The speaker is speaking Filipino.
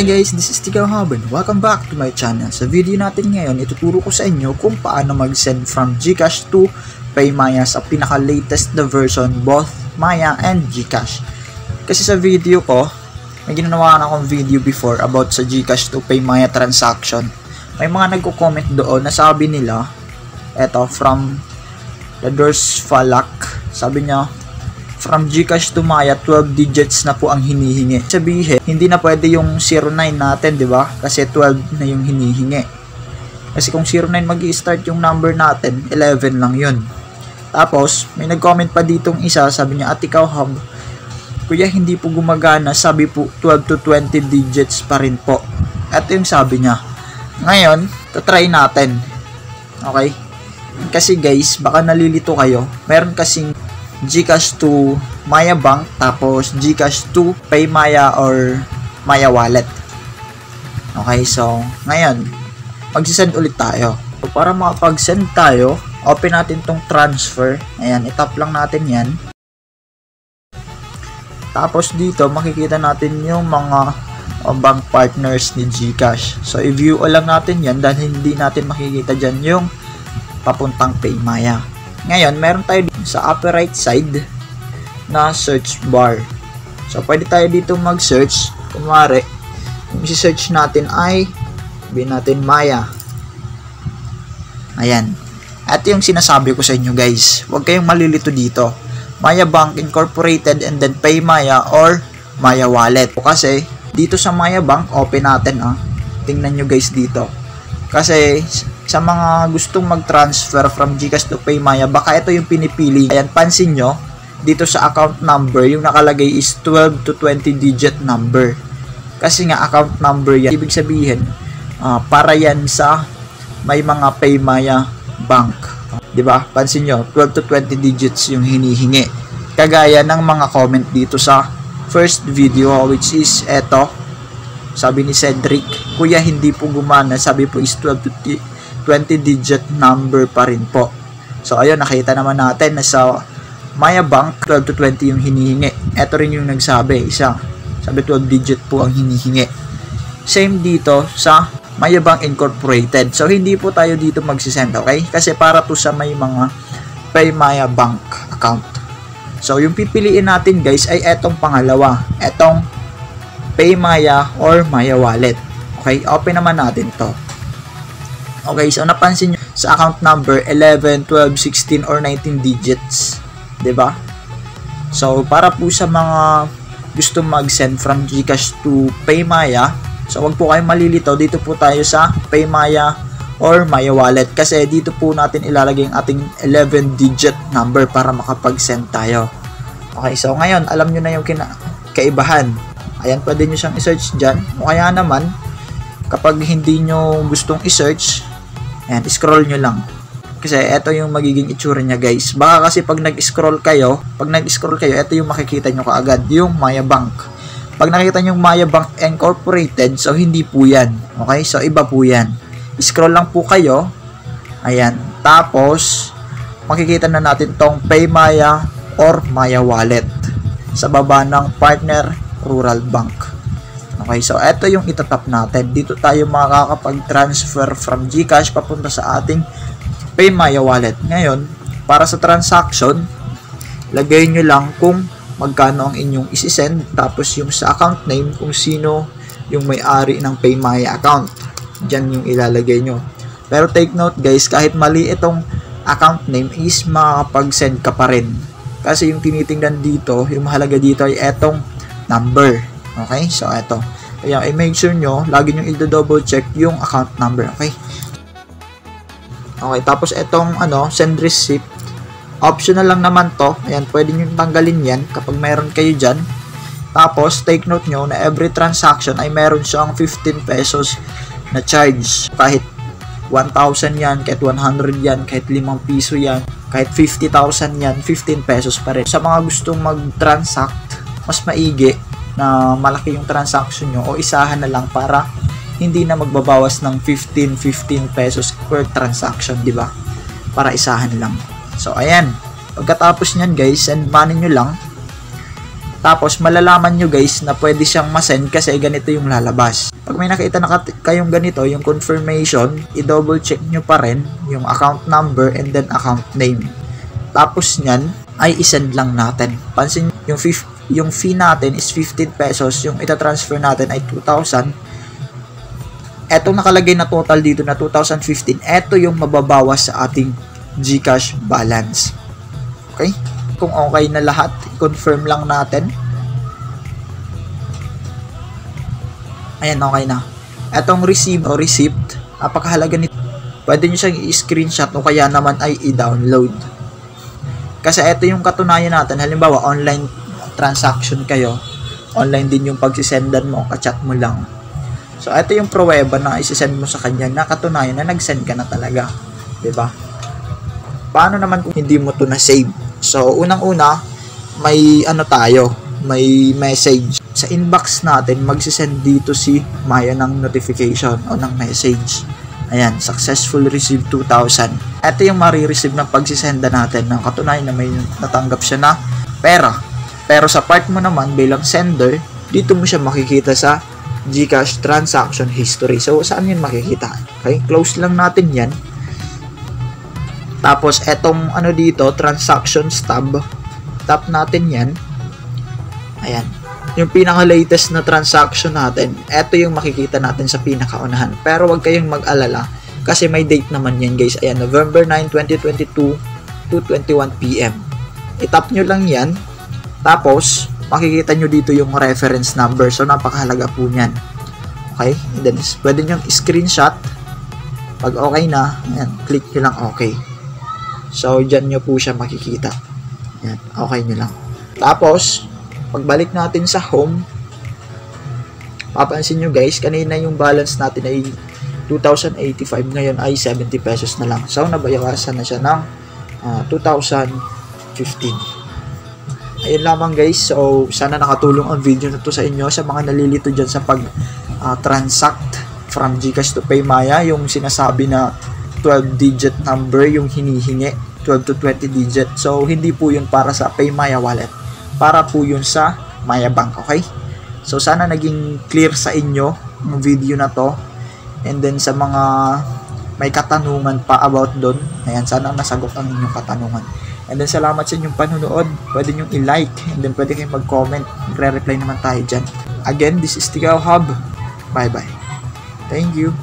Hi guys, this is Tigaw Haben. Welcome back to my channel. Sa video natin ngayon, ituturo ko sa inyo kung paano mag-send from GCash to PayMaya sa pinaka-latest na version, both Maya and GCash. Kasi sa video ko, may ginawa na akong video before about sa GCash to PayMaya transaction. May mga nagko-comment doon na sabi nila, eto, from the Doors Falak, sabi niya, from GCash to Maya, 12 digits na po ang hinihingi. Sabihin, hindi na pwede yung 09 natin, di ba? Kasi 12 na yung hinihingi. Kasi kung 09 mag-i-start yung number natin, 11 lang yun. Tapos, may nag-comment pa ditong isa, sabi niya, at ikaw, Hub, kuya, hindi po gumagana, sabi po, 12 to 20 digits pa rin po. Ito yung sabi niya. Ngayon, try natin. Okay? Kasi guys, baka nalilito kayo. Meron kasing GCash to Maya Bank, tapos GCash to PayMaya or Maya Wallet. Okay, so ngayon magsisend ulit tayo. So, para makapag-send tayo, open natin tong transfer. Ayan, itap lang natin yan. Tapos dito makikita natin yung mga bank partners ni GCash. So i-view lang natin yan dahil hindi natin makikita dyan yung papuntang PayMaya. Ngayon, meron tayo sa upper right side na search bar. So, pwede tayo dito mag-search. Kunwari, yung isi-search natin ay, sabihin natin Maya. Ayan. At yung sinasabi ko sa inyo guys, huwag kayong malilito dito. Maya Bank Incorporated and then PayMaya or Maya Wallet. Kasi, dito sa Maya Bank, open natin. Tingnan nyo guys dito. Kasi, sa mga gustong mag-transfer from GCash to PayMaya, baka ito yung pinipili. Ayan, pansin nyo, dito sa account number, yung nakalagay is 12 to 20 digit number. Kasi nga, account number yan. Ibig sabihin, para yan sa may mga PayMaya bank. Diba? Pansin nyo, 12 to 20 digits yung hinihingi. Kagaya ng mga comment dito sa first video, which is eto. Sabi ni Cedric, kuya, hindi po gumana. Sabi po is 12 to 20 digit number pa rin po. So ayun, nakita naman natin na sa Maya Bank 12 to 20 yung hinihingi. Ito rin yung nagsabi, isa. Sabi 12 digit po ang hinihingi. Same dito sa Maya Bank Incorporated. So hindi po tayo dito magsisend, okay? Kasi para to sa may mga PayMaya Bank account. So yung pipiliin natin guys ay etong pangalawa. Etong PayMaya or Maya Wallet. Okay, open naman natin to. Okay, so napansin nyo sa account number 11, 12, 16, or 19 digits. Diba? So, para po sa mga gusto mag-send from GCash to PayMaya, so wag po kayong malilito. Dito po tayo sa PayMaya or Maya Wallet. Kasi dito po natin ilalagay ang ating 11-digit number para makapag-send tayo. Okay, so ngayon, alam nyo na yung kaibahan. Ayan, pwede nyo siyang i-search dyan. O kaya naman, kapag hindi nyo gustong i-search, ayan, scroll nyo lang. Kasi ito yung magiging itsura niya guys. Baka kasi pag nag-scroll kayo, ito yung makikita nyo kaagad, yung Maya Bank. Pag nakita nyo yung Maya Bank Incorporated, so hindi po yan. Okay, so iba po yan. Scroll lang po kayo. Ayan, tapos makikita na natin tong PayMaya or Maya Wallet sa baba ng Partner Rural Bank. Okay, so ito yung itatap natin. Dito tayo makakapag-transfer from GCash papunta sa ating PayMaya Wallet. Ngayon, para sa transaction, lagay nyo lang kung magkano ang inyong isi-send, tapos yung sa account name, kung sino yung may-ari ng PayMaya account. Diyan yung ilalagay nyo. Pero take note guys, kahit mali itong account name is makakapag-send ka pa rin. Kasi yung tinitingnan dito, yung mahalaga dito ay etong number. Okay, so ito. Kaya i-make sure nyo, lagi nyo i-double check yung account number. Okay. Okay, tapos itong send receipt. Optional lang naman to. Ayan, pwede nyo tanggalin yan kapag meron kayo dyan. Tapos, take note nyo na every transaction ay meron siyang 15 pesos na charge. Kahit 1,000 yan, kahit 100 yan, kahit 5 piso yan, kahit 50,000 yan, 15 pesos pa rin. Sa mga gustong mag-transact, mas maigi na malaki yung transaction nyo o isahan na lang para hindi na magbabawas ng 15 pesos per transaction, di ba? Para isahan lang. So ayan, pagkatapos niyan guys, send money nyo lang. Tapos malalaman nyo guys na pwede siyang masend kasi ganito yung lalabas. Pag may nakita na kayong ganito, yung confirmation, i-double check nyo pa rin yung account number and then account name. Tapos nyan, ay isend lang natin. Pansin yung fee natin is 15 pesos, yung itatransfer natin ay 2,000. Etong nakalagay na total dito na 2,015, eto yung mababawas sa ating GCash balance. Okay? Kung okay na lahat, confirm lang natin. Ayan, okay na. Etong receive o receipt, napakahalaga nito. Pwede nyo siyang i-screenshot o kaya naman ay i-download. Kasi ito yung katunayan natin. Halimbawa, online transaction kayo. Online din yung pagsisendan mo, ka-chat mo lang. So, ito yung pruweba na isisend mo sa kanya na katunayan na nag-send ka na talaga. Diba? Paano naman kung hindi mo to na-save? So, unang-una, may may message. Sa inbox natin, magsisend dito si Maya ng notification o ng message. Ayan, successful received 2,000. Ito yung marireceive ng pagsisenda natin ng katunayan na may natanggap siya na pera. Pero sa part mo naman, bilang sender, dito mo siya makikita sa GCash transaction history. So, saan yun makikita? Okay, close lang natin yan. Tapos, etong dito, transactions tab. Tap natin yan. Ayan. Yung pinaka-latest na transaction natin, eto yung makikita natin sa pinakaunahan. Pero wag kayong mag-alala kasi may date naman yan guys. Ayan, November 9, 2022, 2:21 PM. I-tap nyo lang yan. Tapos, makikita nyo dito yung reference number. So, napakahalaga po yan. Okay? And then, pwede nyo screenshot. Pag okay na, ayan, click nyo lang okay. So, dyan nyo po siya makikita. Ayan, okay nyo lang. Tapos, pagbalik natin sa home, papansin nyo guys, kanina yung balance natin ay 2,085, ngayon ay 70 pesos na lang. So, nabayawasan na siya ng 2,015. Ayun lamang guys. So, sana nakatulong ang video na to sa inyo, sa mga nalilito dyan sa pag-transact from GCash to PayMaya. Yung sinasabi na 12-digit number yung hinihingi, 12 to 20 digit. So, hindi po yun para sa PayMaya wallet. Para po yun sa Maya Bank, okay? So, sana naging clear sa inyo ang video na to. And then, sa mga may katanungan pa about doon, ayan, sana nasagot ang inyong katanungan. And then, salamat sa inyong panunood. Pwede nyo i-like, and then pwede kayong mag-comment. Magre-reply naman tayo dyan. Again, this is Tigaw Hub. Bye-bye. Thank you.